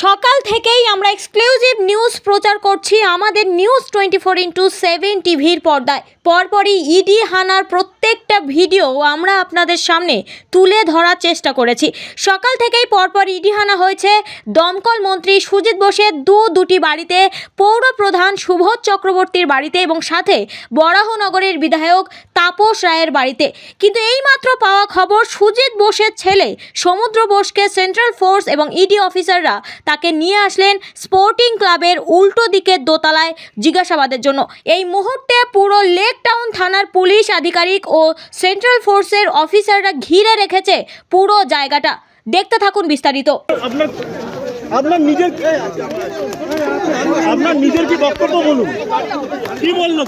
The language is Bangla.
সকাল থেকেই আমরা এক্সক্লুসিভ নিউজ প্রচার করছি আমাদের নিউজ 24x7 টিভির পর্দায়। পরপরই ইডি হানার প্রত্যেকটা ভিডিও আমরা আপনাদের সামনে তুলে ধরার চেষ্টা করেছি। সকাল থেকেই পরপর ইডি হানা হয়েছে দমকল মন্ত্রী সুজিত বোসের দুটি বাড়িতে, পৌর প্রধান সুবোধ চক্রবর্তীর বাড়িতে এবং সাথে বরাহনগরের বিধায়ক তাপস রায়ের বাড়িতে। কিন্তু এইমাত্র পাওয়া খবর, সুজিত বোসের ছেলে সমুদ্র বোসকে সেন্ট্রাল ফোর্স এবং ইডি অফিসাররা তাকে নিয়ে আসলেন স্পোর্টিং ক্লাবের উল্টো দিকের দোতলায় জিজ্ঞাসাবাদের জন্য। এই মুহূর্তে পুরো লেক টাউন থানার পুলিশ আধিকারিক ও সেন্ট্রাল ফোর্সের অফিসাররা ঘিরে রেখেছে পুরো জায়গাটা। দেখতে থাকুন বিস্তারিত। আপনার নিজের কি বক্তব্য বলুন, কি বললো?